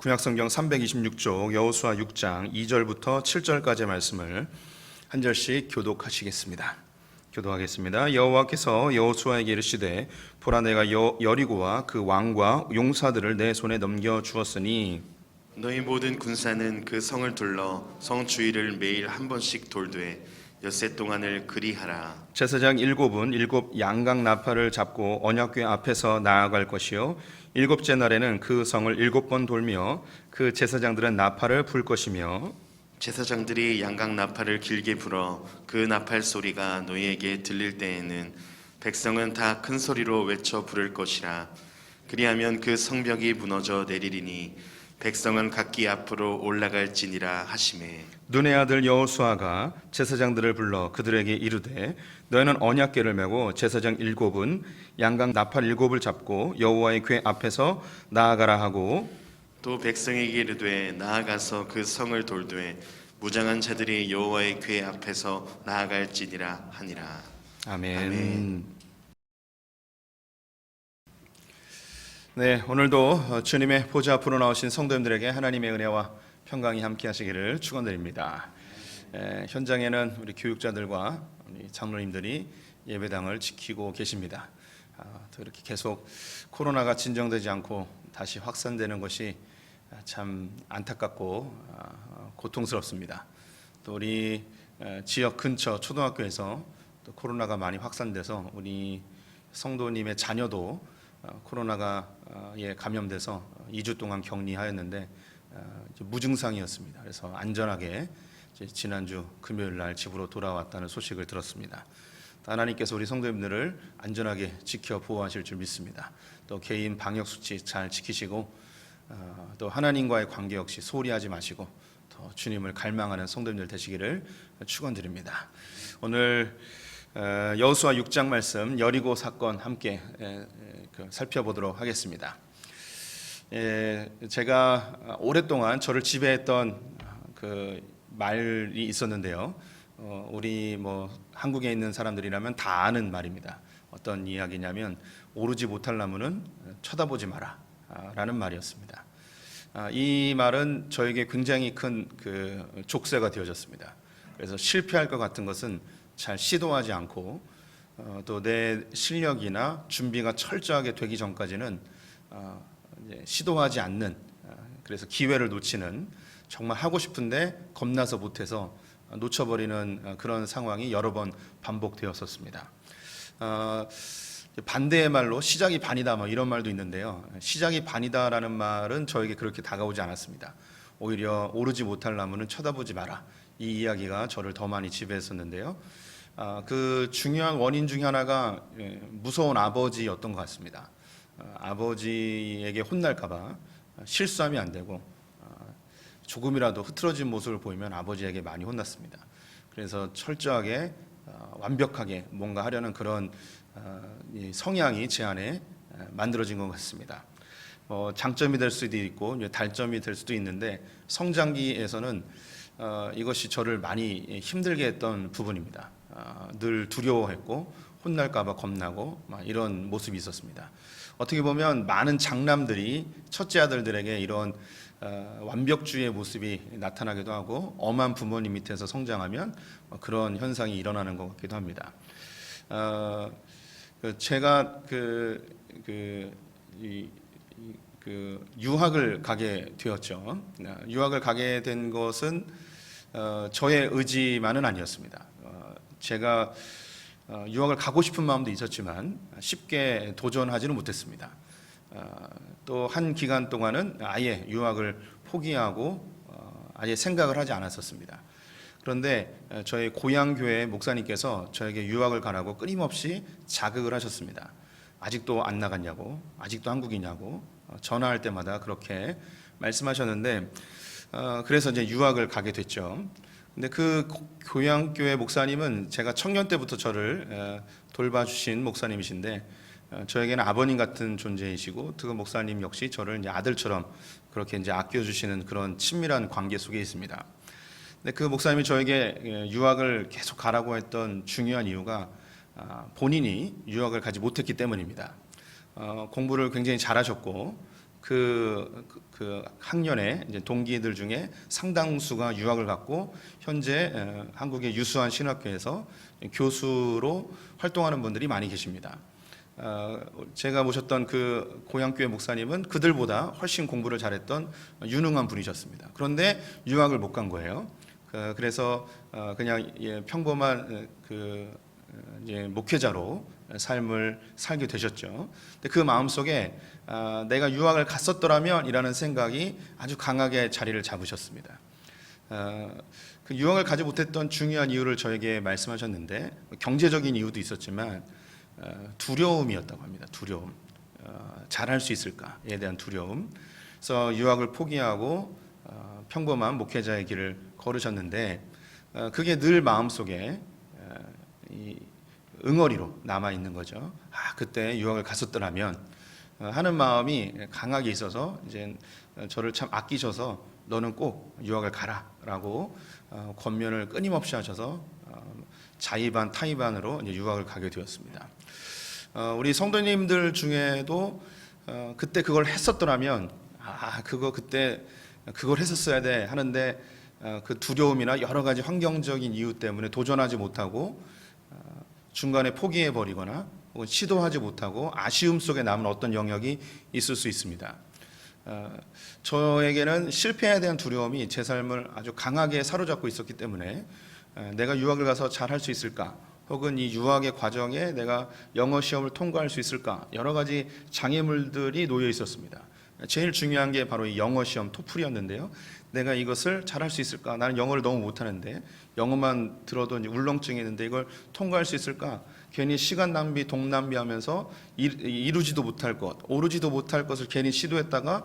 구약성경 326쪽 여호수아 6장 2절부터 7절까지의 말씀을 한 절씩 교독하시겠습니다. 교독하겠습니다. 여호와께서 여호수아에게 이르시되 보라 내가 여리고와 그 왕과 용사들을 내 손에 넘겨 주었으니 너희 모든 군사는 그 성을 둘러 성 주위를 매일 한 번씩 돌되 엿새 동안을 그리하라. 제사장 7은 7 양각 나팔을 잡고 언약궤 앞에서 나아갈 것이요 일곱째 날에는 그 성을 7번 돌며 그 제사장들은 나팔을 불 것이며 제사장들이 양각 나팔을 길게 불어 그 나팔 소리가 너희에게 들릴 때에는 백성은 다 큰 소리로 외쳐 부를 것이라. 그리하면 그 성벽이 무너져 내리리니 백성은 각기 앞으로 올라갈지니라 하시매. 눈의 아들 여호수아가 제사장들을 불러 그들에게 이르되 너희는 언약궤를 메고 제사장 7은 양각 나팔 7을 잡고 여호와의 궤 앞에서 나아가라 하고 또 백성에게 이르되 나아가서 그 성을 돌되 무장한 자들이 여호와의 궤 앞에서 나아갈지니라 하니라. 아멘. 아멘. 네, 오늘도 주님의 보좌 앞으로 나오신 성도님들에게 하나님의 은혜와 평강이 함께 하시기를 축원드립니다. 현장에는 우리 교육자들과 우리 장로님들이 예배당을 지키고 계십니다. 또 이렇게 계속 코로나가 진정되지 않고 다시 확산되는 것이 참 안타깝고 고통스럽습니다. 또 우리 지역 근처 초등학교에서 또 코로나가 많이 확산돼서 우리 성도님의 자녀도 코로나에 감염돼서 2주 동안 격리하였는데 무증상이었습니다. 그래서 안전하게 지난주 금요일 날 집으로 돌아왔다는 소식을 들었습니다. 하나님께서 우리 성도님들을 안전하게 지켜 보호하실 줄 믿습니다. 또 개인 방역 수칙 잘 지키시고 또 하나님과의 관계 역시 소홀히 하지 마시고 더 주님을 갈망하는 성도님들 되시기를 축원드립니다. 오늘 여호수아 6장 말씀 여리고 사건 함께 살펴보도록 하겠습니다. 제가 오랫동안 저를 지배했던 그 말이 있었는데요. 우리 한국에 있는 사람들이라면 다 아는 말입니다. 어떤 이야기냐면 오르지 못할 나무는 쳐다보지 마라 라는 말이었습니다. 이 말은 저에게 굉장히 큰 그 족쇄가 되어졌습니다. 그래서 실패할 것 같은 것은 잘 시도하지 않고 또 내 실력이나 준비가 철저하게 되기 전까지는 시도하지 않는, 그래서 기회를 놓치는, 정말 하고 싶은데 겁나서 못해서 놓쳐버리는 그런 상황이 여러 번 반복되었었습니다. 반대의 말로 시작이 반이다 이런 말도 있는데요. 시작이 반이다라는 말은 저에게 그렇게 다가오지 않았습니다. 오히려 오르지 못할 나무는 쳐다보지 마라, 이 이야기가 저를 더 많이 지배했었는데요. 그 중요한 원인 중에 하나가 무서운 아버지였던 것 같습니다. 아버지에게 혼날까봐 실수하면 안 되고 조금이라도 흐트러진 모습을 보이면 아버지에게 많이 혼났습니다. 그래서 철저하게 완벽하게 뭔가 하려는 그런 성향이 제 안에 만들어진 것 같습니다. 장점이 될 수도 있고 단점이 될 수도 있는데 성장기에서는 이것이 저를 많이 힘들게 했던 부분입니다. 늘 두려워했고 혼날까봐 겁나고 이런 모습이 있었습니다. 어떻게 보면 많은 장남들이 첫째 아들들에게 이런 완벽주의의 모습이 나타나기도 하고 엄한 부모님 밑에서 성장하면 그런 현상이 일어나는 것 같기도 합니다. 제가 유학을 가게 되었죠. 유학을 가게 된 것은 저의 의지만은 아니었습니다. 제가 유학을 가고 싶은 마음도 있었지만 쉽게 도전하지는 못했습니다. 또 한 기간 동안은 아예 유학을 포기하고 아예 생각을 하지 않았었습니다. 그런데 저희 고향 교회 목사님께서 저에게 유학을 가라고 끊임없이 자극을 하셨습니다. 아직도 안 나갔냐고, 아직도 한국이냐고 전화할 때마다 그렇게 말씀하셨는데 그래서 이제 유학을 가게 됐죠. 근데 그 교양교회 목사님은 제가 청년 때부터 저를 돌봐주신 목사님이신데 저에게는 아버님 같은 존재이시고 그 목사님 역시 저를 이제 아들처럼 그렇게 이제 아껴주시는 그런 친밀한 관계 속에 있습니다. 근데 그 목사님이 저에게 유학을 계속 가라고 했던 중요한 이유가 본인이 유학을 가지 못했기 때문입니다. 공부를 굉장히 잘하셨고 그 학년의 이제 동기들 중에 상당수가 유학을 갔고 현재 한국의 유수한 신학교에서 교수로 활동하는 분들이 많이 계십니다. 제가 모셨던 그 고향교회 목사님은 그들보다 훨씬 공부를 잘했던 유능한 분이셨습니다. 그런데 유학을 못 간 거예요. 그래서 그냥 평범한 이제 목회자로 삶을 살게 되셨죠. 근데 그 마음속에 내가 유학을 갔었더라면이라는 생각이 아주 강하게 자리를 잡으셨습니다. 그 유학을 가지 못했던 중요한 이유를 저에게 말씀하셨는데 경제적인 이유도 있었지만 두려움이었다고 합니다. 두려움. 잘할 수 있을까에 대한 두려움. 그래서 유학을 포기하고 평범한 목회자의 길을 걸으셨는데 그게 늘 마음속에 이 응어리로 남아 있는 거죠. 그때 유학을 갔었더라면 하는 마음이 강하게 있어서 이제 저를 참 아끼셔서 너는 꼭 유학을 가라라고 권면을 끊임없이 하셔서 자의반 타의반으로 이제 유학을 가게 되었습니다. 우리 성도님들 중에도 그때 그걸 했었더라면 그때 그걸 했었어야 돼 하는데 그 두려움이나 여러 가지 환경적인 이유 때문에 도전하지 못하고 중간에 포기해 버리거나 혹은 시도하지 못하고 아쉬움 속에 남은 어떤 영역이 있을 수 있습니다. 저에게는 실패에 대한 두려움이 제 삶을 아주 강하게 사로잡고 있었기 때문에 내가 유학을 가서 잘할 수 있을까? 혹은 이 유학의 과정에 내가 영어 시험을 통과할 수 있을까? 여러 가지 장애물들이 놓여 있었습니다. 제일 중요한 게 바로 이 영어 시험 토플이었는데요. 내가 이것을 잘할 수 있을까? 나는 영어를 너무 못하는데 영어만 들어도 이제 울렁증이 있는데 이걸 통과할 수 있을까? 괜히 시간 낭비, 돈 낭비하면서 이루지도 못할 것, 오르지도 못할 것을 괜히 시도했다가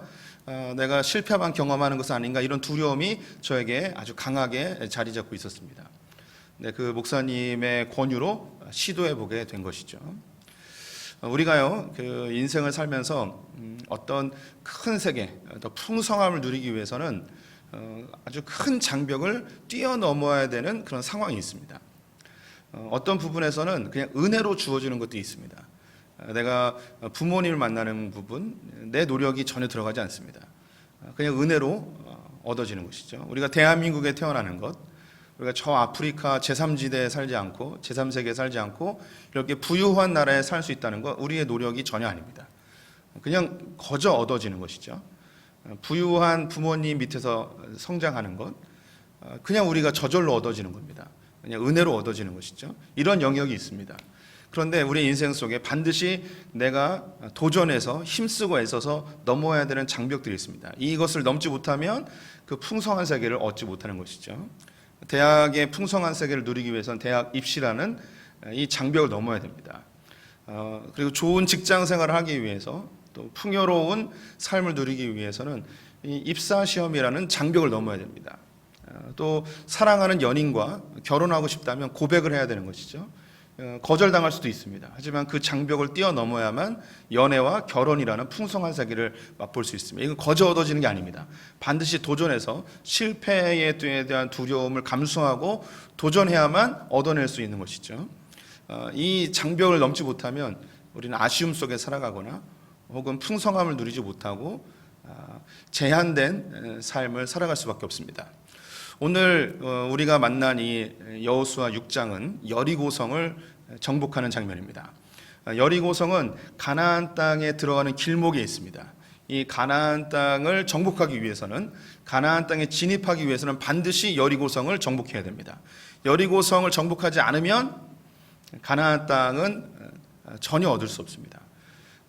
내가 실패만 경험하는 것은 아닌가 이런 두려움이 저에게 아주 강하게 자리 잡고 있었습니다. 네, 그 목사님의 권유로 시도해 보게 된 것이죠. 우리가요, 그 인생을 살면서 어떤 큰 세계, 더 풍성함을 누리기 위해서는 아주 큰 장벽을 뛰어넘어야 되는 그런 상황이 있습니다. 어떤 부분에서는 그냥 은혜로 주어지는 것도 있습니다. 내가 부모님을 만나는 부분, 내 노력이 전혀 들어가지 않습니다. 그냥 은혜로 얻어지는 것이죠. 우리가 대한민국에 태어나는 것, 우리가 저 아프리카 제3지대에 살지 않고 제3세계에 살지 않고 이렇게 부유한 나라에 살 수 있다는 것, 우리의 노력이 전혀 아닙니다. 그냥 거저 얻어지는 것이죠. 부유한 부모님 밑에서 성장하는 것, 그냥 우리가 저절로 얻어지는 겁니다. 그냥 은혜로 얻어지는 것이죠. 이런 영역이 있습니다. 그런데 우리 인생 속에 반드시 내가 도전해서 힘쓰고 애써서 넘어야 되는 장벽들이 있습니다. 이것을 넘지 못하면 그 풍성한 세계를 얻지 못하는 것이죠. 대학의 풍성한 세계를 누리기 위해서는 대학 입시라는 이 장벽을 넘어야 됩니다. 그리고 좋은 직장 생활을 하기 위해서 또 풍요로운 삶을 누리기 위해서는 이 입사 시험이라는 장벽을 넘어야 됩니다. 또 사랑하는 연인과 결혼하고 싶다면 고백을 해야 되는 것이죠. 거절당할 수도 있습니다. 하지만 그 장벽을 뛰어넘어야만 연애와 결혼이라는 풍성한 세계를 맛볼 수 있습니다. 이건 거저 얻어지는 게 아닙니다. 반드시 도전해서 실패에 대한 두려움을 감수하고 도전해야만 얻어낼 수 있는 것이죠. 이 장벽을 넘지 못하면 우리는 아쉬움 속에 살아가거나 혹은 풍성함을 누리지 못하고 제한된 삶을 살아갈 수밖에 없습니다. 오늘 우리가 만난 이 여호수아 6장은 여리고성을 정복하는 장면입니다. 여리고성은 가나안 땅에 들어가는 길목에 있습니다. 이 가나안 땅을 정복하기 위해서는, 가나안 땅에 진입하기 위해서는 반드시 여리고성을 정복해야 됩니다. 여리고성을 정복하지 않으면 가나안 땅은 전혀 얻을 수 없습니다.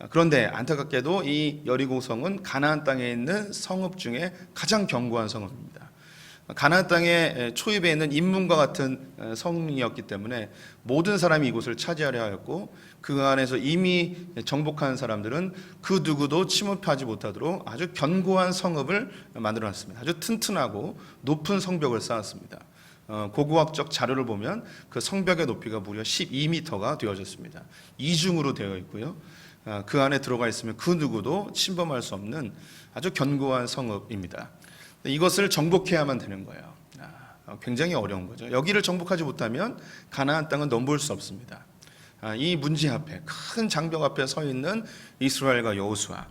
그런데 안타깝게도 이 여리고성은 가나안 땅에 있는 성읍 중에 가장 견고한 성읍입니다. 가나안 땅에 초입에 있는 인문과 같은 성이었기 때문에 모든 사람이 이곳을 차지하려 하였고, 그 안에서 이미 정복한 사람들은 그 누구도 침입하지 못하도록 아주 견고한 성읍을 만들어놨습니다. 아주 튼튼하고 높은 성벽을 쌓았습니다. 고고학적 자료를 보면 그 성벽의 높이가 무려 12m가 되어졌습니다. 이중으로 되어 있고요. 그 안에 들어가 있으면 그 누구도 침범할 수 없는 아주 견고한 성읍입니다. 이것을 정복해야만 되는 거예요. 굉장히 어려운 거죠. 여기를 정복하지 못하면 가나안 땅은 넘볼 수 없습니다. 이 문제 앞에, 큰 장벽 앞에 서 있는 이스라엘과 여호수아.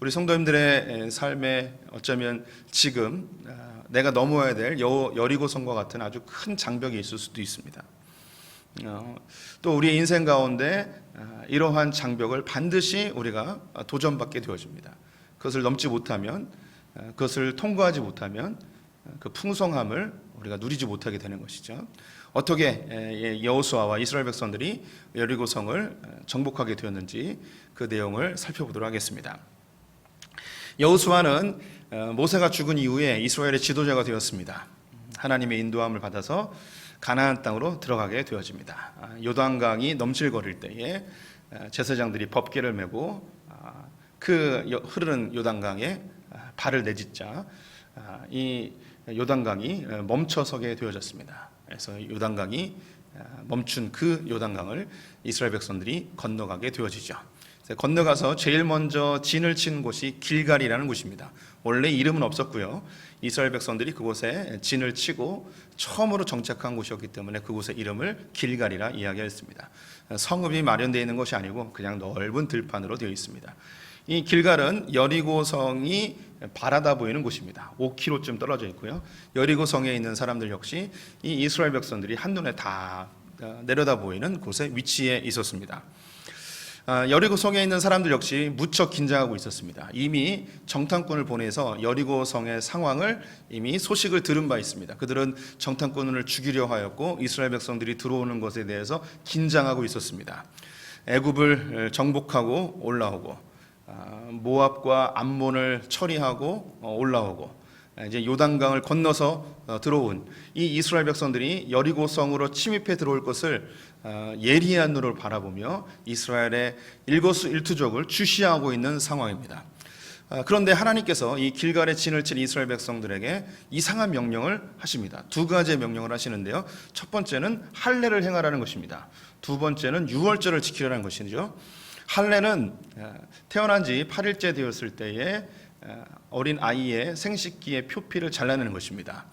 우리 성도님들의 삶에 어쩌면 지금 내가 넘어야 될 여리고성과 같은 아주 큰 장벽이 있을 수도 있습니다. 또 우리의 인생 가운데 이러한 장벽을 반드시 우리가 도전받게 되어집니다. 그것을 넘지 못하면, 그것을 통과하지 못하면 그 풍성함을 우리가 누리지 못하게 되는 것이죠. 어떻게 여호수아와 이스라엘 백성들이 여리고성을 정복하게 되었는지 그 내용을 살펴보도록 하겠습니다. 여호수아는 모세가 죽은 이후에 이스라엘의 지도자가 되었습니다. 하나님의 인도함을 받아서 가나안 땅으로 들어가게 되어집니다. 요단강이 넘실거릴 때에 제사장들이 법궤를 메고 그 흐르는 요단강에 발을 내딛자 이 요단강이 멈춰서게 되어졌습니다. 그래서 요단강이 멈춘 그 요단강을 이스라엘 백성들이 건너가게 되어지죠. 건너가서 제일 먼저 진을 친 곳이 길갈이라는 곳입니다. 원래 이름은 없었고요. 이스라엘 백성들이 그곳에 진을 치고 처음으로 정착한 곳이었기 때문에 그곳의 이름을 길갈이라 이야기했습니다. 성읍이 마련되어 있는 것이 아니고 그냥 넓은 들판으로 되어 있습니다. 이 길갈은 여리고성이 바라다 보이는 곳입니다. 5km쯤 떨어져 있고요. 여리고성에 있는 사람들 역시 이 이스라엘 백성들이 한눈에 다 내려다 보이는 곳에 위치해 있었습니다. 여리고성에 있는 사람들 역시 무척 긴장하고 있었습니다. 이미 정탐꾼을 보내서 여리고성의 상황을 이미 소식을 들은 바 있습니다. 그들은 정탐꾼을 죽이려 하였고 이스라엘 백성들이 들어오는 것에 대해서 긴장하고 있었습니다. 애굽을 정복하고 올라오고 모압과 암몬을 처리하고 올라오고 이제 요단강을 건너서 들어온 이 이스라엘 백성들이 여리고성으로 침입해 들어올 것을 예리한 눈으로 바라보며 이스라엘의 일거수일투족을 주시하고 있는 상황입니다. 그런데 하나님께서 이 길갈에 진을 친 이스라엘 백성들에게 이상한 명령을 하십니다. 두 가지의 명령을 하시는데요. 첫 번째는 할례를 행하라는 것입니다. 두 번째는 유월절을 지키라는 것이죠. 할례는 태어난 지 8일째 되었을 때에 어린 아이의 생식기의 표피를 잘라내는 것입니다.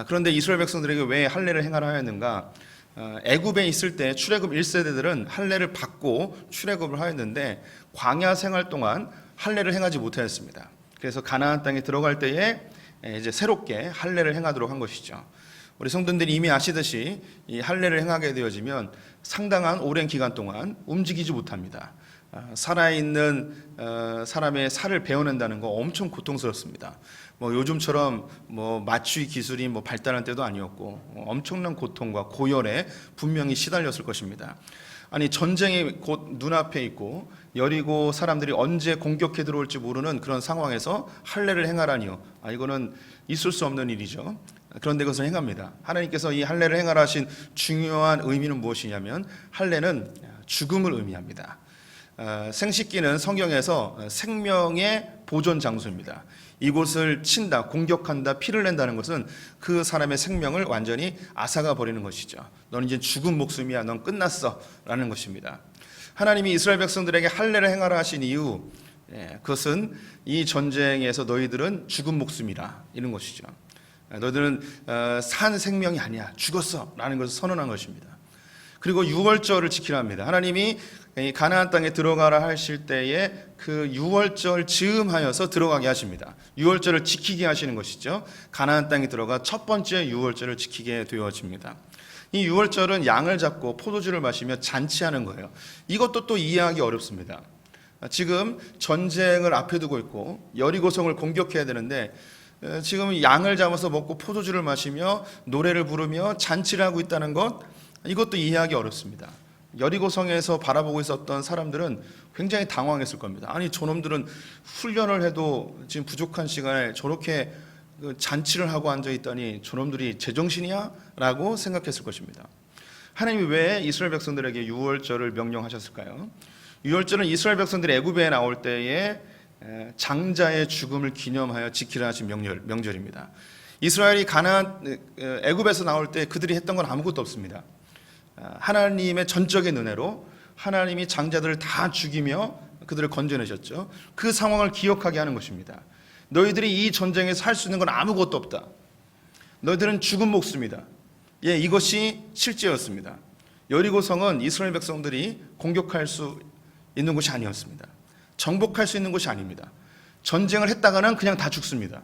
그런데 이스라엘 백성들에게 왜 할례를 행하라 하였는가? 애굽에 있을 때 출애굽 1세대들은 할례를 받고 출애굽을 하였는데 광야 생활 동안 할례를 행하지 못하였습니다. 그래서 가나안 땅에 들어갈 때에 이제 새롭게 할례를 행하도록 한 것이죠. 우리 성도님들이 이미 아시듯이 이 할례를 행하게 되어지면 상당한 오랜 기간 동안 움직이지 못합니다. 살아있는 사람의 살을 베어낸다는 거 엄청 고통스럽습니다. 요즘처럼 마취 기술이 발달한 때도 아니었고 엄청난 고통과 고열에 분명히 시달렸을 것입니다. 아니 전쟁이 곧 눈앞에 있고 여리고 사람들이 언제 공격해 들어올지 모르는 그런 상황에서 할례를 행하라니요. 이거는 있을 수 없는 일이죠. 그런데 그것을 행합니다. 하나님께서 이 할례를 행하라 하신 중요한 의미는 무엇이냐면 할례는 죽음을 의미합니다. 생식기는 성경에서 생명의 보존 장소입니다. 이곳을 친다, 공격한다, 피를 낸다는 것은 그 사람의 생명을 완전히 앗아가 버리는 것이죠. 너는 이제 죽은 목숨이야, 넌 끝났어 라는 것입니다. 하나님이 이스라엘 백성들에게 할례를 행하라 하신 이유, 그것은 이 전쟁에서 너희들은 죽은 목숨이라 이런 것이죠. 너희들은 산 생명이 아니야, 죽었어 라는 것을 선언한 것입니다. 그리고 유월절을 지키라 합니다. 하나님이 가나안 땅에 들어가라 하실 때에 그 유월절 즈음하여서 들어가게 하십니다. 유월절을 지키게 하시는 것이죠. 가나안 땅에 들어가 첫 번째 유월절을 지키게 되어집니다. 이 유월절은 양을 잡고 포도주를 마시며 잔치하는 거예요. 이것도 또 이해하기 어렵습니다. 지금 전쟁을 앞에 두고 있고 여리고성을 공격해야 되는데 지금 양을 잡아서 먹고 포도주를 마시며 노래를 부르며 잔치를 하고 있다는 것, 이것도 이해하기 어렵습니다. 여리고성에서 바라보고 있었던 사람들은 굉장히 당황했을 겁니다. 아니 저놈들은 훈련을 해도 지금 부족한 시간에 저렇게 잔치를 하고 앉아있다니 저놈들이 제정신이야? 라고 생각했을 것입니다. 하나님이 왜 이스라엘 백성들에게 유월절을 명령하셨을까요? 유월절은 이스라엘 백성들이 애굽에 나올 때에 장자의 죽음을 기념하여 지키라 하신 명절입니다. 이스라엘이 애굽에서 나올 때 그들이 했던 건 아무것도 없습니다. 하나님의 전적인 은혜로 하나님이 장자들을 다 죽이며 그들을 건져내셨죠. 그 상황을 기억하게 하는 것입니다. 너희들이 이 전쟁에서 할 수 있는 건 아무것도 없다. 너희들은 죽은 목숨이다. 이것이 실제였습니다. 여리고성은 이스라엘 백성들이 공격할 수 있는 곳이 아니었습니다. 정복할 수 있는 곳이 아닙니다. 전쟁을 했다가는 그냥 다 죽습니다.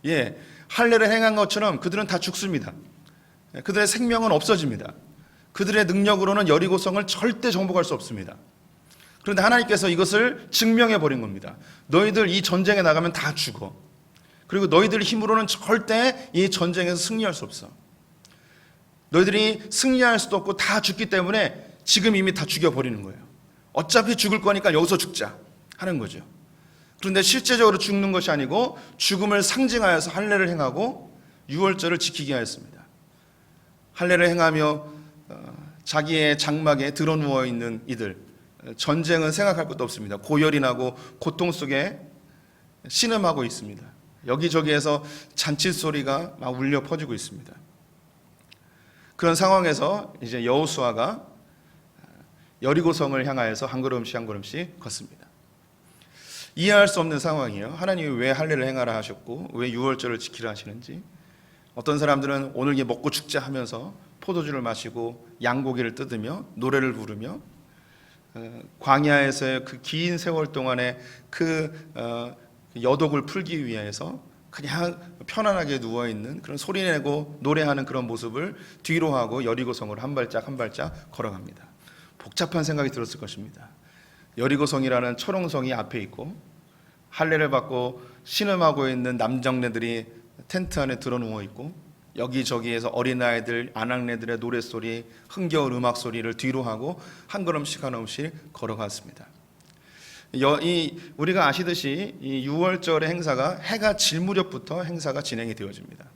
예, 할례를 행한 것처럼 그들은 다 죽습니다. 그들의 생명은 없어집니다. 그들의 능력으로는 여리고성을 절대 정복할 수 없습니다. 그런데 하나님께서 이것을 증명해 버린 겁니다. 너희들 이 전쟁에 나가면 다 죽어. 그리고 너희들 힘으로는 절대 이 전쟁에서 승리할 수 없어. 너희들이 승리할 수도 없고 다 죽기 때문에 지금 이미 다 죽여버리는 거예요. 어차피 죽을 거니까 여기서 죽자 하는 거죠. 그런데 실제적으로 죽는 것이 아니고 죽음을 상징하여서 할례를 행하고 유월절을 지키게 하였습니다. 할례를 행하며 자기의 장막에 드러누워 있는 이들, 전쟁은 생각할 것도 없습니다. 고열이 나고 고통 속에 신음하고 있습니다. 여기저기에서 잔치 소리가 막 울려 퍼지고 있습니다. 그런 상황에서 이제 여호수아가 여리고성을 향하여서 한 걸음씩 한 걸음씩 걷습니다. 이해할 수 없는 상황이에요. 하나님이 왜 할례를 행하라 하셨고 왜 유월절을 지키라 하시는지. 어떤 사람들은 오늘 이게 먹고 죽자 하면서 포도주를 마시고 양고기를 뜯으며 노래를 부르며 광야에서의 그 긴 세월 동안에 그 여독을 풀기 위해서 그냥 편안하게 누워있는 그런 소리내고 노래하는 그런 모습을 뒤로 하고 여리고성으로 한 발짝 한 발짝 걸어갑니다. 복잡한 생각이 들었을 것입니다. 여리고성이라는 초롱성이 앞에 있고 할례를 받고 신음하고 있는 남정네들이 텐트 안에 들어누워 있고 여기저기에서 어린아이들, 아낙네들의 노랫소리, 흥겨운 음악 소리를 뒤로 하고 한 걸음씩 한 걸음씩 걸어갔습니다. 우리가 아시듯이 이 유월절의 행사가 해가 질 무렵부터 행사가 진행이 되어집니다.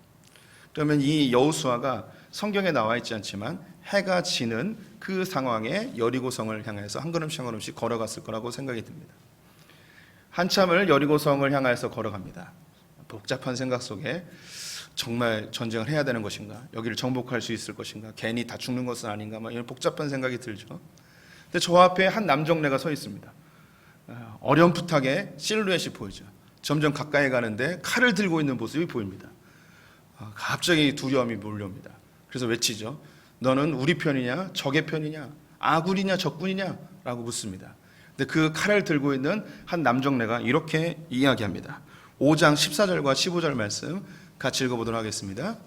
그러면 이 여호수아가 성경에 나와 있지 않지만 해가 지는 그 상황에 여리고성을 향해서 한 걸음씩 한 걸음씩 걸어갔을 거라고 생각이 듭니다. 한참을 여리고성을 향해서 걸어갑니다. 복잡한 생각 속에 정말 전쟁을 해야 되는 것인가? 여기를 정복할 수 있을 것인가? 괜히 다 죽는 것은 아닌가? 이런 복잡한 생각이 들죠. 근데 저 앞에 한 남정네가 서 있습니다. 어렴풋하게 실루엣이 보이죠. 점점 가까이 가는데 칼을 들고 있는 모습이 보입니다. 갑자기 두려움이 몰려옵니다. 그래서 외치죠. 너는 우리 편이냐? 적의 편이냐? 아군이냐? 적군이냐? 라고 묻습니다. 근데 그 칼을 들고 있는 한 남정네가 이렇게 이야기합니다. 5장 14절과 15절 말씀 같이 읽어보도록 하겠습니다.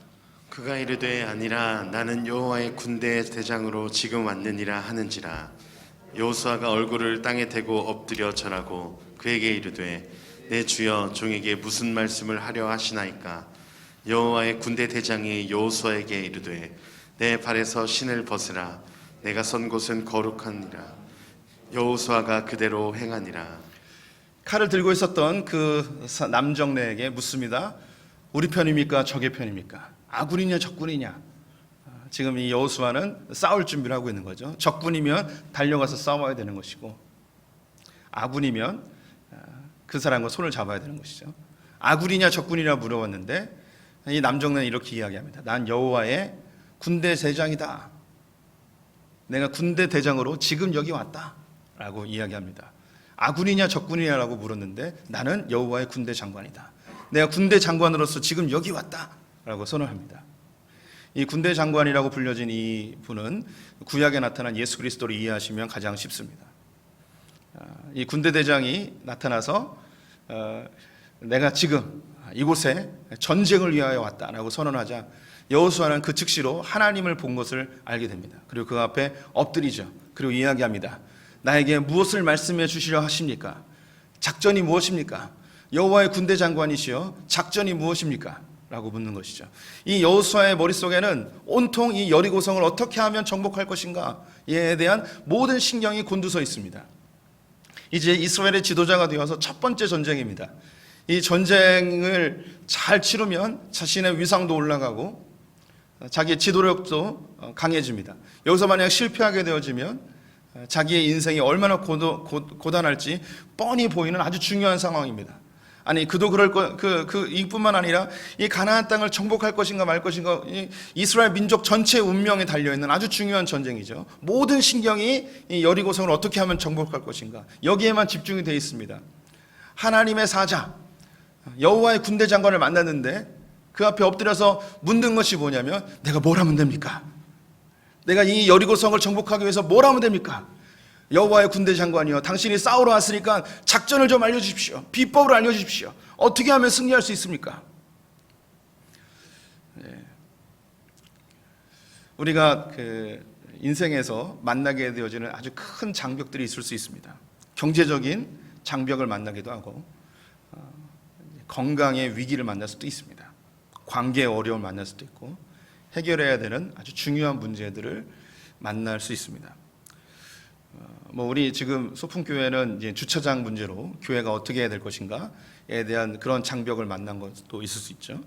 그가 이르되 아니라 나는 여호와의 군대의 대장으로 지금 왔느니라 하는지라. 여호수아가 얼굴을 땅에 대고 엎드려 절하고 그에게 이르되 내 주여 종에게 무슨 말씀을 하려 하시나이까. 여호와의 군대 대장이 여호수아에게 이르되 내 발에서 신을 벗으라. 내가 선 곳은 거룩하니라. 여호수아가 그대로 행하니라. 칼을 들고 있었던 그 남정네에게 묻습니다. 우리 편입니까? 적의 편입니까? 아군이냐 적군이냐? 지금 이 여호수아는 싸울 준비를 하고 있는 거죠. 적군이면 달려가서 싸워야 되는 것이고 아군이면 그 사람과 손을 잡아야 되는 것이죠. 아군이냐 적군이냐 물어봤는데 이 남정네는 이렇게 이야기합니다. 난 여호와의 군대 대장이다. 내가 군대 대장으로 지금 여기 왔다 라고 이야기합니다. 아군이냐 적군이냐라고 물었는데 나는 여호와의 군대 장관이다. 내가 군대 장관으로서 지금 여기 왔다 라고 선언합니다. 이 군대 장관이라고 불려진 이 분은 구약에 나타난 예수 그리스도를 이해하시면 가장 쉽습니다. 이 군대 대장이 나타나서 내가 지금 이곳에 전쟁을 위하여 왔다라고 선언하자 여호수아는 그 즉시로 하나님을 본 것을 알게 됩니다. 그리고 그 앞에 엎드리죠. 그리고 이야기합니다. 나에게 무엇을 말씀해 주시려 하십니까? 작전이 무엇입니까? 여호와의 군대 장관이시여 작전이 무엇입니까? 라고 묻는 것이죠. 이 여호수아의 머릿속에는 온통 이 여리고성을 어떻게 하면 정복할 것인가에 대한 모든 신경이 곤두서 있습니다. 이제 이스라엘의 지도자가 되어서 첫 번째 전쟁입니다. 이 전쟁을 잘 치르면 자신의 위상도 올라가고 자기의 지도력도 강해집니다. 여기서 만약 실패하게 되어지면 자기의 인생이 얼마나 고단할지 뻔히 보이는 아주 중요한 상황입니다. 아니 그도 그럴 이뿐만 아니라 이 가나안 땅을 정복할 것인가 말 것인가 이스라엘 민족 전체의 운명에 달려있는 아주 중요한 전쟁이죠. 모든 신경이 이 여리고성을 어떻게 하면 정복할 것인가 여기에만 집중이 되어 있습니다. 하나님의 사자 여호와의 군대 장관을 만났는데 그 앞에 엎드려서 묻는 것이 뭐냐면 내가 뭘 하면 됩니까? 내가 이 여리고성을 정복하기 위해서 뭘 하면 됩니까? 여호와의 군대 장관이여, 당신이 싸우러 왔으니까 작전을 좀 알려주십시오. 비법을 알려주십시오. 어떻게 하면 승리할 수 있습니까? 우리가 그 인생에서 만나게 되어지는 아주 큰 장벽들이 있을 수 있습니다. 경제적인 장벽을 만나기도 하고, 건강의 위기를 만날 수도 있습니다. 관계의 어려움을 만날 수도 있고, 해결해야 되는 아주 중요한 문제들을 만날 수 있습니다. 우리 지금 소풍교회는 이제 주차장 문제로 교회가 어떻게 해야 될 것인가에 대한 그런 장벽을 만난 것도 있을 수 있죠.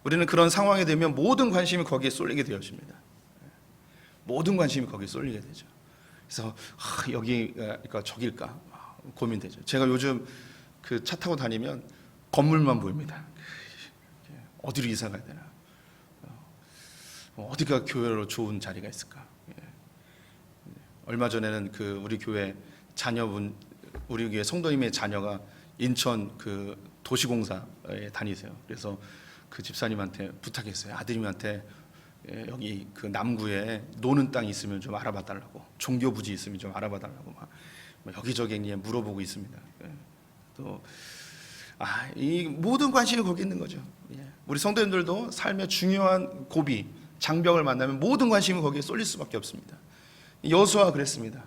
우리는 그런 상황이 되면 모든 관심이 거기에 쏠리게 되어집니다. 모든 관심이 거기에 쏠리게 되죠. 그래서 여기가 저길까 고민되죠. 제가 요즘 그 차 타고 다니면 건물만 보입니다. 어디로 이사 가야 되나? 어디가 교회로 좋은 자리가 있을까? 얼마 전에는 그 우리 교회 자녀분, 우리 교회 성도님의 자녀가 인천 그 도시공사에 다니세요. 그래서 그 집사님한테 부탁했어요. 아드님한테 여기 그 남구에 노는 땅이 있으면 좀 알아봐 달라고, 종교 부지 있으면 좀 알아봐 달라고 막 여기저기 물어보고 있습니다. 또 이 모든 관심이 거기 있는 거죠. 우리 성도님들도 삶의 중요한 고비, 장벽을 만나면 모든 관심이 거기에 쏠릴 수밖에 없습니다. 여호수아가 그랬습니다.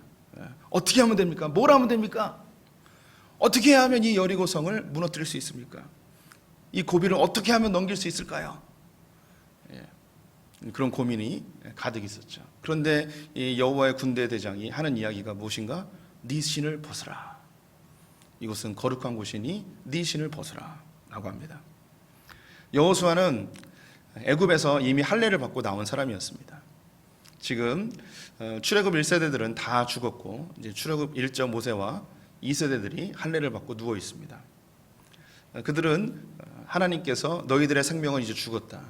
어떻게 하면 됩니까? 뭘 하면 됩니까? 어떻게 해야 하면 이 여리고성을 무너뜨릴 수 있습니까? 이 고비를 어떻게 하면 넘길 수 있을까요? 그런 고민이 가득 있었죠. 그런데 이 여호와의 군대 대장이 하는 이야기가 무엇인가? 네 신을 벗으라. 이곳은 거룩한 곳이니 네 신을 벗으라 라고 합니다. 여호수아는 애굽에서 이미 할례를 받고 나온 사람이었습니다. 지금 출애굽 1세대들은 다 죽었고, 이제 출애굽 1절 모세와 2세대들이 할례를 받고 누워 있습니다. 그들은 하나님께서 너희들의 생명은 이제 죽었다.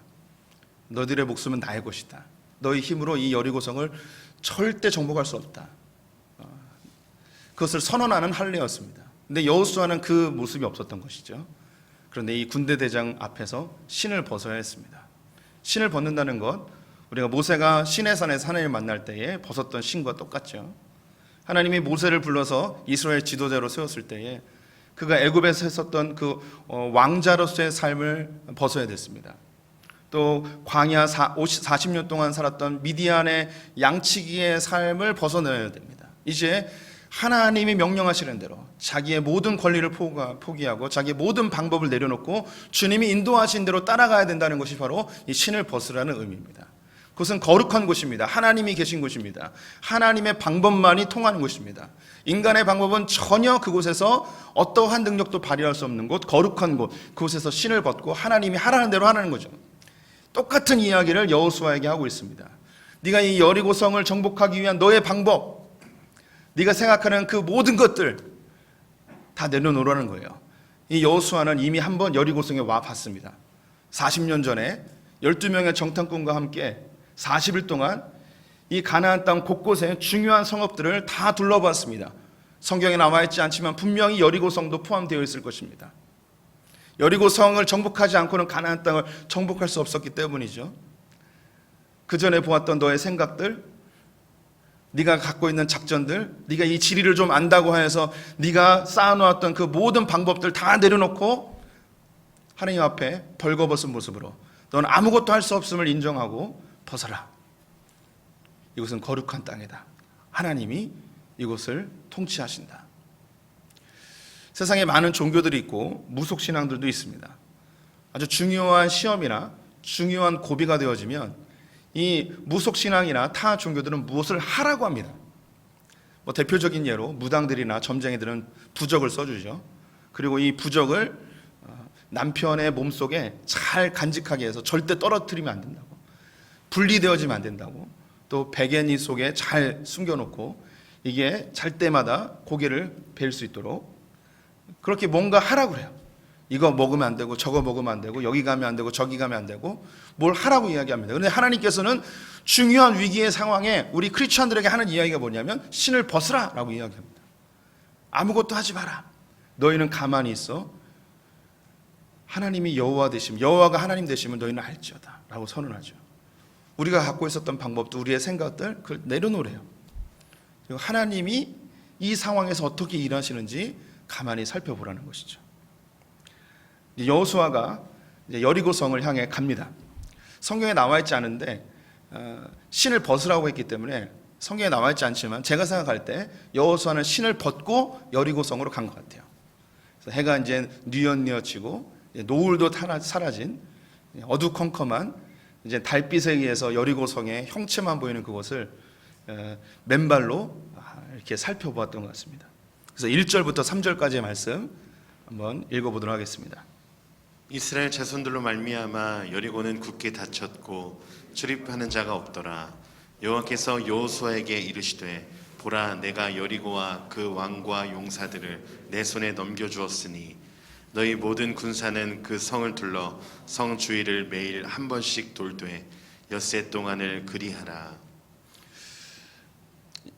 너희들의 목숨은 나의 것이다. 너희 힘으로 이 여리고성을 절대 정복할 수 없다. 그것을 선언하는 할례였습니다. 근데 여호수아는 그 모습이 없었던 것이죠. 그런데 이 군대 대장 앞에서 신을 벗어야 했습니다. 신을 벗는다는 것, 우리가 모세가 시내산에서 하나님을 만날 때에 벗었던 신과 똑같죠. 하나님이 모세를 불러서 이스라엘 지도자로 세웠을 때에 그가 애굽에서 했었던 그 왕자로서의 삶을 벗어야 됐습니다. 또 광야 40년 동안 살았던 미디안의 양치기의 삶을 벗어내야 됩니다. 이제 하나님이 명령하시는 대로 자기의 모든 권리를 포기하고 자기의 모든 방법을 내려놓고 주님이 인도하신 대로 따라가야 된다는 것이 바로 이 신을 벗으라는 의미입니다. 그것은 거룩한 곳입니다. 하나님이 계신 곳입니다. 하나님의 방법만이 통하는 곳입니다. 인간의 방법은 전혀 그곳에서 어떠한 능력도 발휘할 수 없는 곳, 거룩한 곳, 그곳에서 신을 벗고 하나님이 하라는 대로 하는 거죠. 똑같은 이야기를 여호수아에게 하고 있습니다. 네가 이 여리고성을 정복하기 위한 너의 방법, 네가 생각하는 그 모든 것들 다 내려놓으라는 거예요. 이 여호수아는 이미 한번 여리고성에 와 봤습니다. 40년 전에 12명의 정탐꾼과 함께 40일 동안 이 가나안 땅 곳곳에 중요한 성읍들을 다 둘러봤습니다. 성경에 나와 있지 않지만 분명히 여리고성도 포함되어 있을 것입니다. 여리고성을 정복하지 않고는 가나안 땅을 정복할 수 없었기 때문이죠. 그 전에 보았던 너의 생각들, 네가 갖고 있는 작전들, 네가 이 지리를 좀 안다고 해서 네가 쌓아놓았던 그 모든 방법들 다 내려놓고 하나님 앞에 벌거벗은 모습으로 너는 아무것도 할 수 없음을 인정하고 벗어라. 이곳은 거룩한 땅이다. 하나님이 이곳을 통치하신다. 세상에 많은 종교들이 있고 무속신앙들도 있습니다. 아주 중요한 시험이나 중요한 고비가 되어지면 이 무속신앙이나 타 종교들은 무엇을 하라고 합니다. 대표적인 예로 무당들이나 점쟁이들은 부적을 써주죠. 그리고 이 부적을 남편의 몸속에 잘 간직하게 해서 절대 떨어뜨리면 안 된다고, 분리되어지면 안 된다고, 또 베개니 속에 잘 숨겨놓고 이게 잘 때마다 고개를 벨 수 있도록 그렇게 뭔가 하라고 그래요. 이거 먹으면 안 되고 저거 먹으면 안 되고 여기 가면 안 되고 저기 가면 안 되고 뭘 하라고 이야기합니다. 그런데 하나님께서는 중요한 위기의 상황에 우리 크리스천들에게 하는 이야기가 뭐냐면 신을 벗으라 라고 이야기합니다. 아무것도 하지 마라. 너희는 가만히 있어. 하나님이 여호와 되시면, 여호와가 하나님 되시면 너희는 알지어다 라고 선언하죠. 우리가 갖고 있었던 방법도 우리의 생각들 그걸 내려놓으래요. 그리고 하나님이 이 상황에서 어떻게 일하시는지 가만히 살펴보라는 것이죠. 여호수아가 여리고성을 향해 갑니다. 성경에 나와 있지 않은데 신을 벗으라고 했기 때문에 성경에 나와 있지 않지만 제가 생각할 때 여호수아는 신을 벗고 여리고성으로 간 것 같아요. 그래서 해가 이제 뉘엿뉘엿지고 노을도 사라진 어두컴컴한 이제 달빛에 의해서 여리고성의 형체만 보이는 그곳을 맨발로 이렇게 살펴보았던 것 같습니다. 그래서 1절부터 3절까지의 말씀 한번 읽어보도록 하겠습니다. 이스라엘 자손들로 말미암아 여리고는 굳게 닫혔고 출입하는 자가 없더라. 여호와께서 여호수아에게 이르시되 보라, 내가 여리고와 그 왕과 용사들을 내 손에 넘겨주었으니 너희 모든 군사는 그 성을 둘러 성 주위를 매일 한 번씩 돌되 엿새 동안을 그리하라.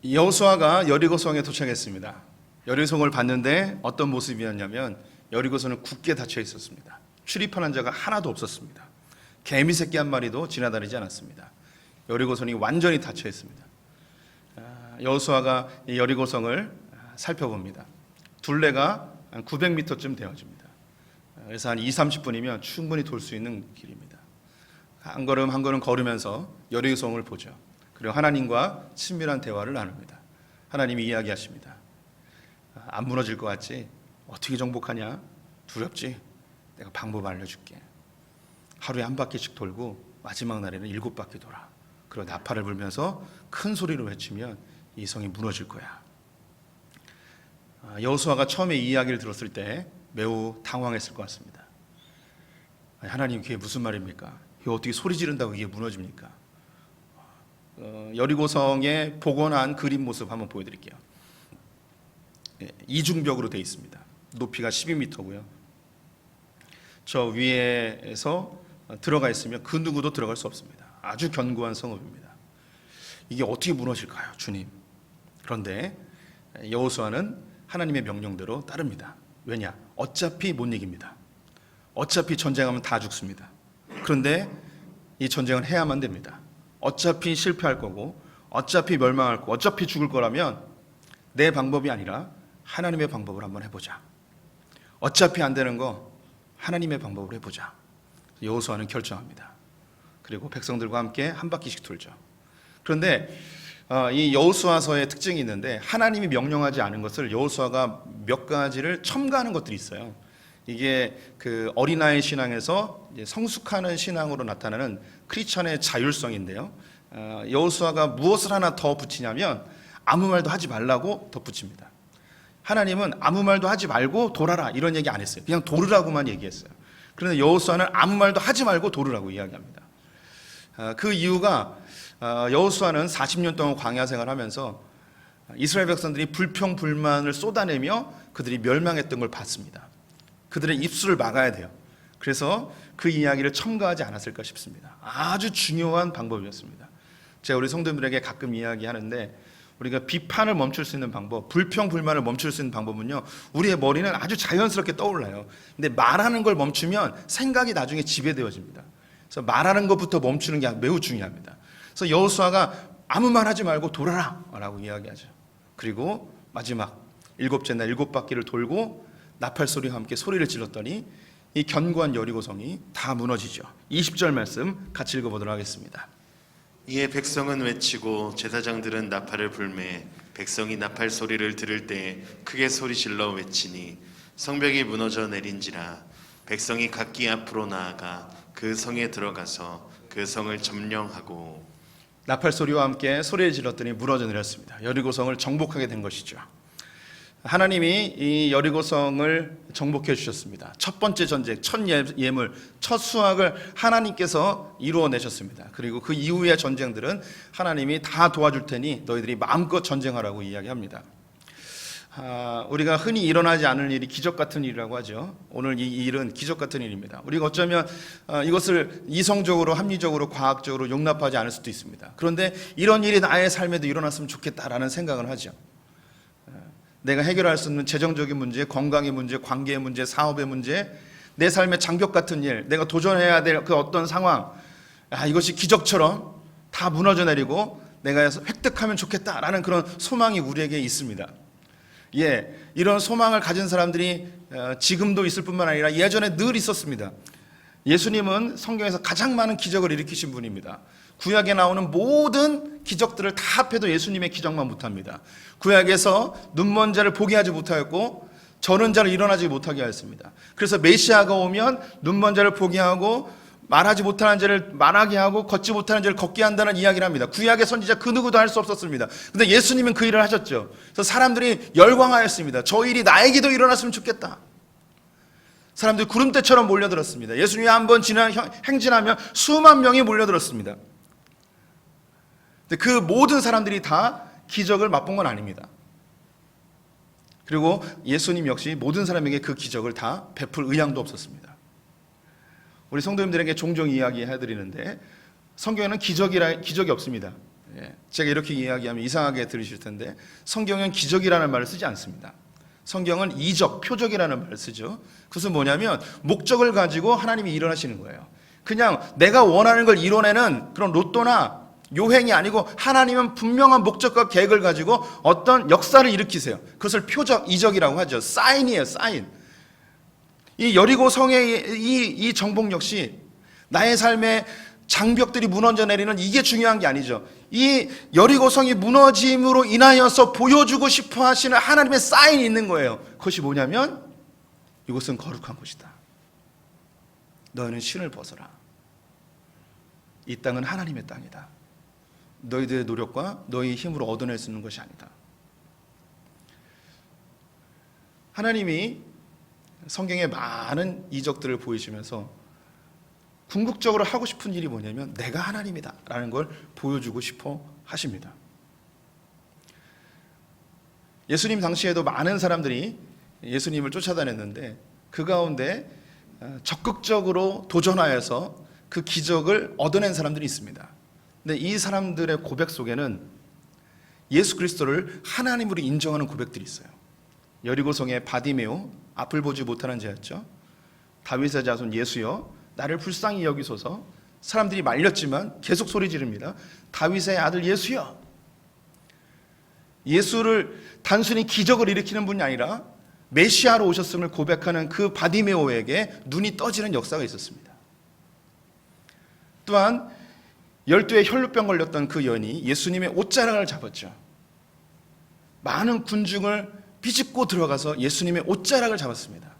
여호수아가 여리고성에 도착했습니다. 여리고성을 봤는데 어떤 모습이었냐면 여리고성은 굳게 닫혀 있었습니다. 출입하는 자가 하나도 없었습니다. 개미 새끼 한 마리도 지나다니지 않았습니다. 여리고성이 완전히 닫혀 있습니다. 여호수아가 여리고성을 살펴봅니다. 둘레가 한 900m쯤 되어집니다. 그래서 한 20-30분이면 충분히 돌 수 있는 길입니다. 한 걸음 한 걸음 걸으면서 여리고성을 보죠. 그리고 하나님과 친밀한 대화를 나눕니다. 하나님이 이야기하십니다. 안 무너질 것 같지? 어떻게 정복하냐? 두렵지? 내가 방법 알려줄게. 하루에 한 바퀴씩 돌고 마지막 날에는 7바퀴 돌아. 그리고 나팔을 불면서 큰 소리로 외치면 이 성이 무너질 거야. 여호수아가 처음에 이 이야기를 들었을 때 매우 당황했을 것 같습니다. 하나님, 그게 무슨 말입니까? 이게 어떻게 소리 지른다고 이게 무너집니까? 여리고성의 복원한 그림 모습 한번 보여드릴게요. 이중벽으로 되어 있습니다. 높이가 12m고요. 저 위에서 들어가 있으면 그 누구도 들어갈 수 없습니다. 아주 견고한 성읍입니다. 이게 어떻게 무너질까요, 주님? 그런데 여호수아는 하나님의 명령대로 따릅니다. 왜냐? 어차피 못 이깁니다. 어차피 전쟁하면 다 죽습니다. 그런데 이 전쟁은 해야만 됩니다. 어차피 실패할 거고 어차피 멸망할 거고 어차피 죽을 거라면 내 방법이 아니라 하나님의 방법을 한번 해보자. 어차피 안 되는 거 하나님의 방법으로 해보자. 여호수아는 결정합니다. 그리고 백성들과 함께 한 바퀴씩 돌죠. 그런데 이 여호수아서의 특징이 있는데 하나님이 명령하지 않은 것을 여호수아가 몇 가지를 첨가하는 것들이 있어요. 이게 그 어린아이 신앙에서 성숙하는 신앙으로 나타나는 크리스천의 자율성인데요. 여호수아가 무엇을 하나 더 붙이냐면 아무 말도 하지 말라고 덧붙입니다. 하나님은 아무 말도 하지 말고 돌아라 이런 얘기 안 했어요. 그냥 돌으라고만 얘기했어요. 그런데 여호수아는 아무 말도 하지 말고 돌으라고 이야기합니다. 그 이유가 여호수아는 40년 동안 광야 생활하면서 이스라엘 백성들이 불평불만을 쏟아내며 그들이 멸망했던 걸 봤습니다. 그들의 입술을 막아야 돼요. 그래서 그 이야기를 첨가하지 않았을까 싶습니다. 아주 중요한 방법이었습니다. 제가 우리 성도님들에게 가끔 이야기하는데 우리가 비판을 멈출 수 있는 방법, 불평불만을 멈출 수 있는 방법은요, 우리의 머리는 아주 자연스럽게 떠올라요. 근데 말하는 걸 멈추면 생각이 나중에 지배되어집니다. 그래서 말하는 것부터 멈추는 게 매우 중요합니다. 그래서 여호수아가 아무 말 하지 말고 돌아라 라고 이야기하죠. 그리고 마지막 7째 날 7바퀴를 돌고 나팔 소리와 함께 소리를 질렀더니 이 견고한 여리고성이 다 무너지죠. 20절 말씀 같이 읽어보도록 하겠습니다. 이에 백성은 외치고 제사장들은 나팔을 불매 백성이 나팔 소리를 들을 때 크게 소리질러 외치니 성벽이 무너져 내린지라. 백성이 각기 앞으로 나아가 그 성에 들어가서 그 성을 점령하고. 나팔 소리와 함께 소리를 질렀더니 무너져 내렸습니다. 여리고성을 정복하게 된 것이죠. 하나님이 이 여리고성을 정복해 주셨습니다. 첫 번째 전쟁, 첫 예물, 첫 수확을 하나님께서 이루어내셨습니다. 그리고 그 이후의 전쟁들은 하나님이 다 도와줄 테니 너희들이 마음껏 전쟁하라고 이야기합니다. 우리가 흔히 일어나지 않을 일이 기적 같은 일이라고 하죠. 오늘 이 일은 기적 같은 일입니다. 우리가 어쩌면 이것을 이성적으로, 합리적으로, 과학적으로 용납하지 않을 수도 있습니다. 그런데 이런 일이 나의 삶에도 일어났으면 좋겠다라는 생각을 하죠. 내가 해결할 수 없는 재정적인 문제, 건강의 문제, 관계의 문제, 사업의 문제, 내 삶의 장벽 같은 일, 내가 도전해야 될 그 어떤 상황, 이것이 기적처럼 다 무너져 내리고 내가 획득하면 좋겠다라는 그런 소망이 우리에게 있습니다. 이런 소망을 가진 사람들이 지금도 있을 뿐만 아니라 예전에 늘 있었습니다. 예수님은 성경에서 가장 많은 기적을 일으키신 분입니다. 구약에 나오는 모든 기적들을 다 합해도 예수님의 기적만 못합니다. 구약에서 눈먼 자를 보게 하지 못하였고 저는 자를 일어나지 못하게 하였습니다. 그래서 메시아가 오면 눈먼 자를 보게 하고 말하지 못하는 자를 말하게 하고 걷지 못하는 자를 걷게 한다는 이야기를 합니다. 구약의 선지자 그 누구도 할 수 없었습니다. 근데 예수님은 그 일을 하셨죠. 그래서 사람들이 열광하였습니다. 저 일이 나에게도 일어났으면 좋겠다. 사람들이 구름대처럼 몰려들었습니다. 예수님이 한번 행진하면 수만 명이 몰려들었습니다. 근데 그 모든 사람들이 다 기적을 맛본 건 아닙니다. 그리고 예수님 역시 모든 사람에게 그 기적을 다 베풀 의향도 없었습니다. 우리 성도님들에게 종종 이야기해드리는데 성경에는 기적이 없습니다. 제가 이렇게 이야기하면 이상하게 들으실 텐데 성경은 기적이라는 말을 쓰지 않습니다. 성경은 이적, 표적이라는 말을 쓰죠. 그것은 뭐냐면 목적을 가지고 하나님이 일어나시는 거예요. 그냥 내가 원하는 걸 이뤄내는 그런 로또나 요행이 아니고 하나님은 분명한 목적과 계획을 가지고 어떤 역사를 일으키세요. 그것을 표적, 이적이라고 하죠. 사인이에요, 사인. 이 여리고 성의 이 정복 역시 나의 삶에 장벽들이 무너져 내리는 이게 중요한 게 아니죠. 이 여리고 성이 무너짐으로 인하여서 보여주고 싶어 하시는 하나님의 사인이 있는 거예요. 그것이 뭐냐면 이곳은 거룩한 곳이다. 너희는 신을 벗어라. 이 땅은 하나님의 땅이다. 너희들의 노력과 너희 힘으로 얻어낼 수 있는 것이 아니다. 하나님이 성경에 많은 이적들을 보이시면서 궁극적으로 하고 싶은 일이 뭐냐면 내가 하나님이다 라는 걸 보여주고 싶어 하십니다. 예수님 당시에도 많은 사람들이 예수님을 쫓아다녔는데 그 가운데 적극적으로 도전하여서 그 기적을 얻어낸 사람들이 있습니다. 근데 이 사람들의 고백 속에는 예수 그리스도를 하나님으로 인정하는 고백들이 있어요. 여리고성의 바디메오, 앞을 보지 못하는 자였죠. 다윗의 자손 예수여 나를 불쌍히 여기소서. 사람들이 말렸지만 계속 소리 지릅니다. 다윗의 아들 예수여. 예수를 단순히 기적을 일으키는 분이 아니라 메시아로 오셨음을 고백하는 그 바디메오에게 눈이 떠지는 역사가 있었습니다. 또한 12의 혈루병 걸렸던 그 여인이 예수님의 옷자락을 잡았죠. 많은 군중을 비집고 들어가서 예수님의 옷자락을 잡았습니다.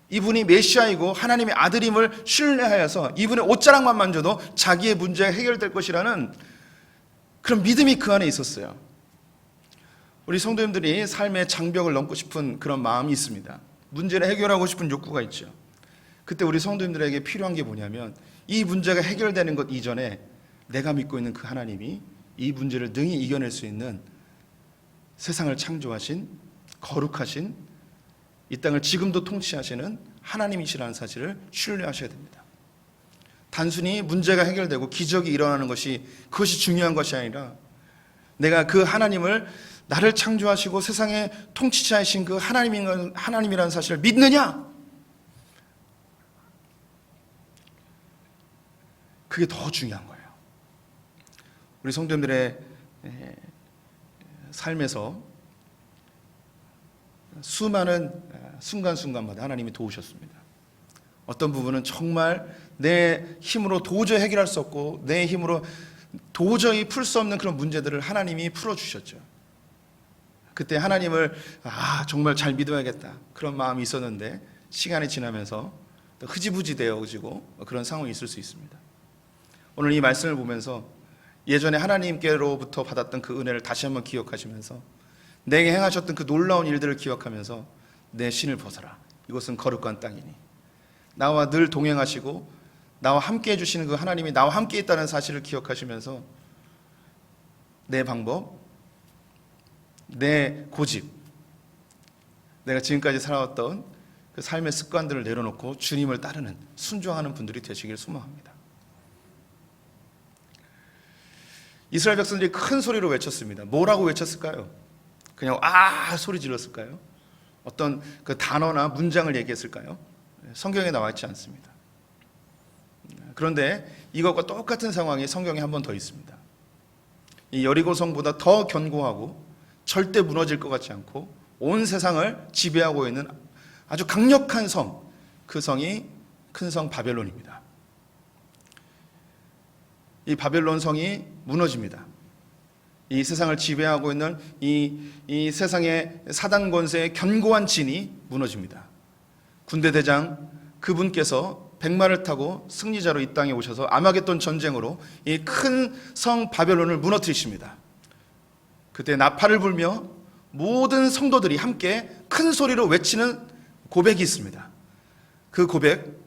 이분이 메시아이고 하나님의 아들임을 신뢰하여서 이분의 옷자락만 만져도 자기의 문제가 해결될 것이라는 그런 믿음이 그 안에 있었어요. 우리 성도님들이 삶의 장벽을 넘고 싶은 그런 마음이 있습니다. 문제를 해결하고 싶은 욕구가 있죠. 그때 우리 성도님들에게 필요한 게 뭐냐면 이 문제가 해결되는 것 이전에 내가 믿고 있는 그 하나님이 이 문제를 능히 이겨낼 수 있는 세상을 창조하신 거룩하신 이 땅을 지금도 통치하시는 하나님이시라는 사실을 신뢰하셔야 됩니다. 단순히 문제가 해결되고 기적이 일어나는 그것이 중요한 것이 아니라 내가 그 하나님을 나를 창조하시고 세상에 통치자이신 그 하나님이라는 사실을 믿느냐? 그게 더 중요한 거예요. 우리 성도님들의 삶에서 수많은 순간순간마다 하나님이 도우셨습니다. 어떤 부분은 정말 내 힘으로 도저히 해결할 수 없고 내 힘으로 도저히 풀 수 없는 그런 문제들을 하나님이 풀어주셨죠. 그때 하나님을 정말 잘 믿어야겠다 그런 마음이 있었는데 시간이 지나면서 또 흐지부지 되어지고 그런 상황이 있을 수 있습니다. 오늘 이 말씀을 보면서 예전에 하나님께로부터 받았던 그 은혜를 다시 한번 기억하시면서 내게 행하셨던 그 놀라운 일들을 기억하면서 내 신을 벗어라. 이것은 거룩한 땅이니 나와 늘 동행하시고 나와 함께 해주시는 그 하나님이 나와 함께 있다는 사실을 기억하시면서 내 방법, 내 고집, 내가 지금까지 살아왔던 그 삶의 습관들을 내려놓고 주님을 따르는 순종하는 분들이 되시길 소망합니다. 이스라엘 백성들이 큰 소리로 외쳤습니다. 뭐라고 외쳤을까요? 그냥 소리 질렀을까요? 어떤 그 단어나 문장을 얘기했을까요? 성경에 나와 있지 않습니다. 그런데 이것과 똑같은 상황이 성경에 한 번 더 있습니다. 이 여리고 성보다 더 견고하고 절대 무너질 것 같지 않고 온 세상을 지배하고 있는 아주 강력한 성, 그 성이 큰 성 바벨론입니다. 이 바벨론 성이 무너집니다. 이 세상을 지배하고 있는 이 세상의 사단 권세의 견고한 진이 무너집니다. 군대 대장 그분께서 백마를 타고 승리자로 이 땅에 오셔서 아마겟돈 전쟁으로 이 큰 성 바벨론을 무너뜨리십니다. 그때 나팔을 불며 모든 성도들이 함께 큰 소리로 외치는 고백이 있습니다. 그 고백,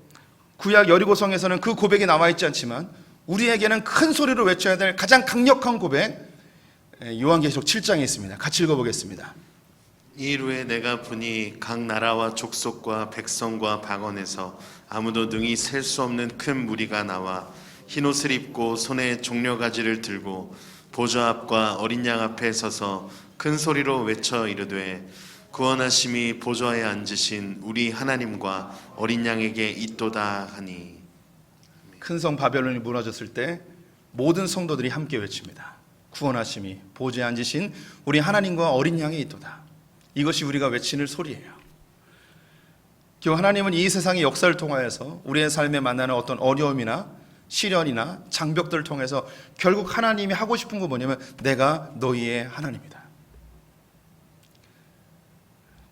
구약 여리고성에서는 그 고백이 남아있지 않지만 우리에게는 큰 소리로 외쳐야 될 가장 강력한 고백, 요한계시록 7장에 있습니다. 같이 읽어보겠습니다. 이후에 내가 보니 각 나라와 족속과 백성과 방언에서 아무도 능히 셀 수 없는 큰 무리가 나와 흰옷을 입고 손에 종려가지를 들고 보좌 앞과 어린 양 앞에 서서 큰 소리로 외쳐 이르되 구원하심이 보좌에 앉으신 우리 하나님과 어린 양에게 있도다 하니. 큰 성 바벨론이 무너졌을 때 모든 성도들이 함께 외칩니다. 구원하심이 보좌에 앉으신 우리 하나님과 어린 양에 있도다. 이것이 우리가 외치는 소리예요. 결국 하나님은 이 세상의 역사를 통하여서 우리의 삶에 만나는 어떤 어려움이나 시련이나 장벽들을 통해서 결국 하나님이 하고 싶은 거 뭐냐면 내가 너희의 하나님이다.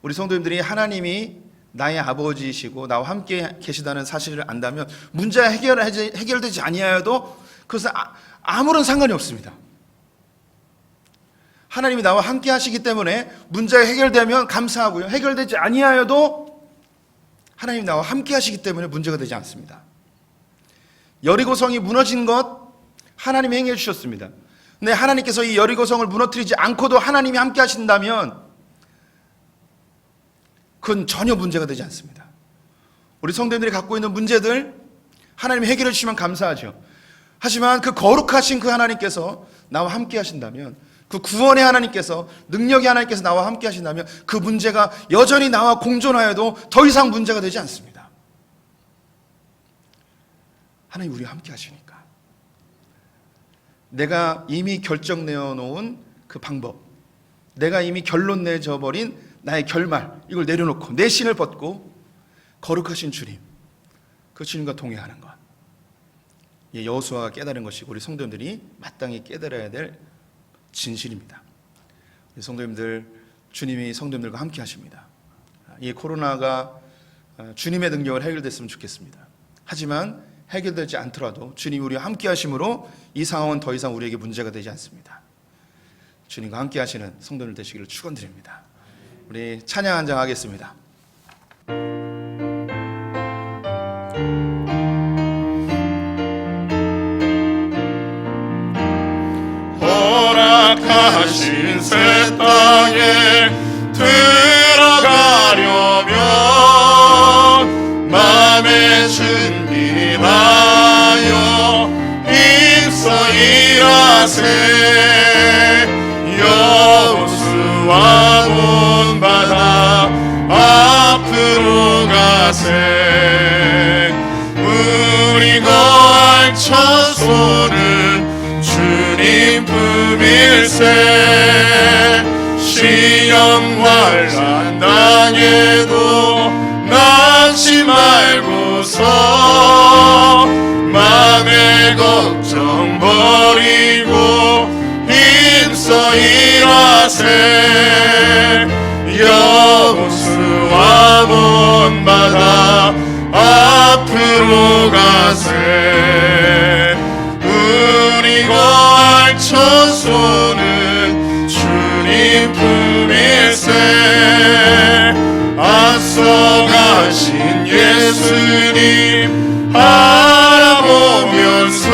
우리 성도님들이 하나님이 나의 아버지이시고 나와 함께 계시다는 사실을 안다면 문제가 해결되지 아니하여도 그것은 아무런 상관이 없습니다. 하나님이 나와 함께 하시기 때문에 문제가 해결되면 감사하고요, 해결되지 아니하여도 하나님이 나와 함께 하시기 때문에 문제가 되지 않습니다. 여리고성이 무너진 것 하나님이 행해 주셨습니다. 근데 하나님께서 이 여리고성을 무너뜨리지 않고도 하나님이 함께 하신다면 그건 전혀 문제가 되지 않습니다. 우리 성도님들이 갖고 있는 문제들 하나님이 해결해 주시면 감사하죠. 하지만 그 거룩하신 그 하나님께서 나와 함께 하신다면, 그 구원의 하나님께서, 능력의 하나님께서 나와 함께 하신다면 그 문제가 여전히 나와 공존하여도 더 이상 문제가 되지 않습니다. 하나님 우리와 함께 하시니까. 내가 이미 결정내어 놓은 그 방법, 내가 이미 결론 내줘버린 나의 결말, 이걸 내려놓고 내 신을 벗고 거룩하신 주님, 그 주님과 동행하는 것, 여호수아가 깨달은 것이고 우리 성도님들이 마땅히 깨달아야 될 진실입니다. 우리 성도님들, 주님이 성도님들과 함께 하십니다. 이 코로나가 주님의 능력을 해결됐으면 좋겠습니다. 하지만 해결되지 않더라도 주님이 우리와 함께 하심으로 이 상황은 더 이상 우리에게 문제가 되지 않습니다. 주님과 함께 하시는 성도들 되시기를 축원드립니다. 우리 찬양 한 장 하겠습니다. 허락하신 새 땅에 들어가려면 맘의 준비하여 힘써 일하세. 여호수아 온 바다 앞으로 가세. 우리 거할 처소는 주님 품일세. 시험 환난 당해도 낙심 말고서 맘의 걱정 버리고 힘써 일하세. 여호수아 온 바다 앞으로 가세. 우리 거할 처소는 주님 품일세. 앞서 가신 예수님 알아보면서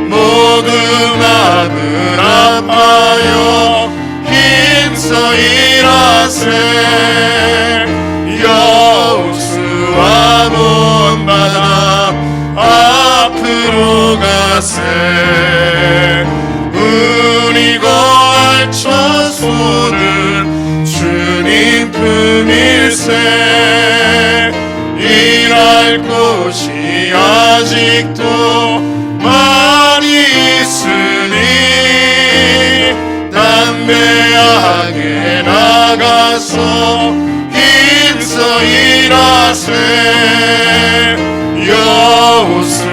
모든 마음을 아파요 힘써 일하세. 여호수아 온 바다 앞으로 가세. 우리 거할 처소는 주님 품일세. 일할 곳이 아직도 많이 있으니 담대하게 나 와서 힘써 일하세 여호수아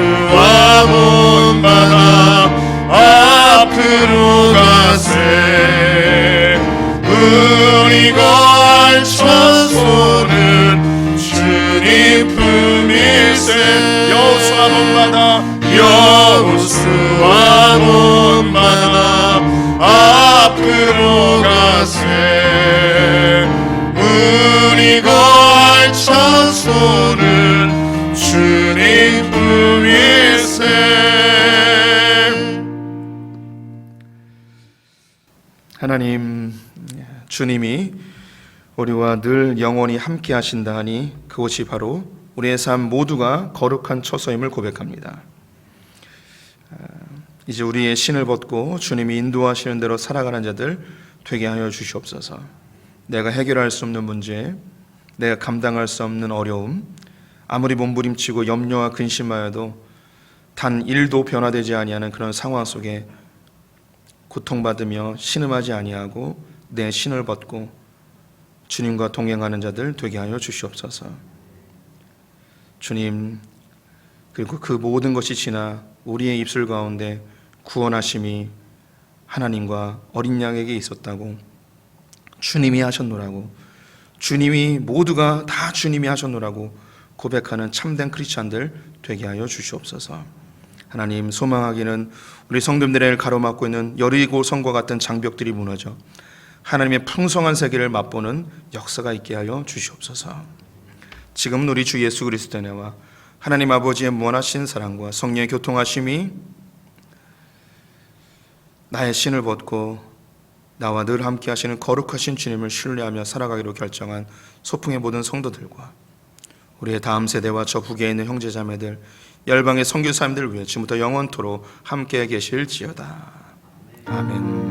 본받아 앞으로 가세 우리 거할 천소는 주님 품일세 여호수아 본받아 여호수아 본받아 앞으로 가세 우리 거할 천소는 주님 품일세 하나님, 주님이 우리와 늘 영원히 함께 하신다 하니 그것이 바로 우리의 삶 모두가 거룩한 처소임을 고백합니다. 이제 우리의 신을 벗고 주님이 인도하시는 대로 살아가는 자들 되게 하여 주시옵소서. 내가 해결할 수 없는 문제, 내가 감당할 수 없는 어려움, 아무리 몸부림치고 염려와 근심하여도 단 1도 변화되지 아니하는 그런 상황 속에 고통받으며 신음하지 아니하고 내 신을 벗고 주님과 동행하는 자들 되게 하여 주시옵소서. 주님, 그리고 그 모든 것이 지나 우리의 입술 가운데 구원하심이 하나님과 어린 양에게 있었다고, 주님이 하셨노라고, 주님이 모두가 다 주님이 하셨노라고 고백하는 참된 크리스찬들 되게 하여 주시옵소서. 하나님, 소망하기는 우리 성도들을 가로막고 있는 여리고 성과 같은 장벽들이 무너져 하나님의 풍성한 세계를 맛보는 역사가 있게 하여 주시옵소서. 지금은 우리 주 예수 그리스도의 은혜와 하나님 아버지의 무한하신 사랑과 성령의 교통하심이 나의 신을 벗고 나와 늘 함께 하시는 거룩하신 주님을 신뢰하며 살아가기로 결정한 소풍의 모든 성도들과 우리의 다음 세대와 저 북에 있는 형제자매들, 열방의 선교사님들 위해 지금부터 영원토록 함께 계실지어다. 아멘.